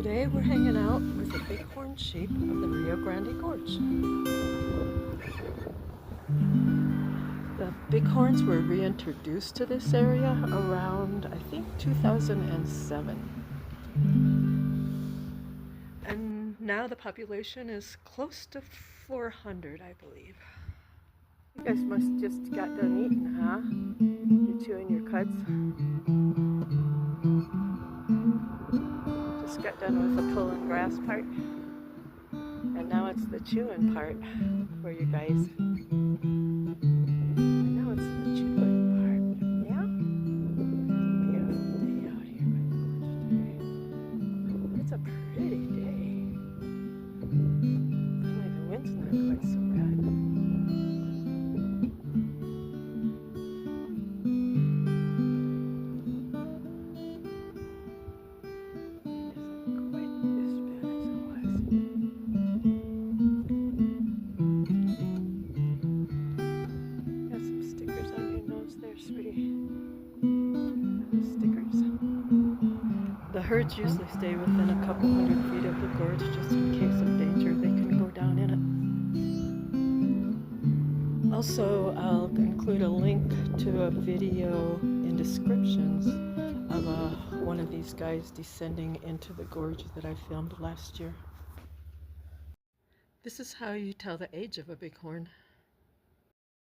Today we're hanging out with the bighorn sheep of the Rio Grande Gorge. The bighorns were reintroduced to this area around, I think, 2007. And now the population is close to 400, I believe. You guys must just got done eating, huh? You're chewing your cuds. Just got done with the pulling grass part. And now it's the chewing part for you guys. And now it's the chewing part. Yeah? Beautiful day out here by the gorge today. It's a pretty day. Finally, the wind's not quite so bad. The herds usually stay within a couple hundred feet of the gorge just in case of danger. They can go down in it. Also, I'll include a link to a video in descriptions of one of these guys descending into the gorge that I filmed last year. This is how you tell the age of a bighorn.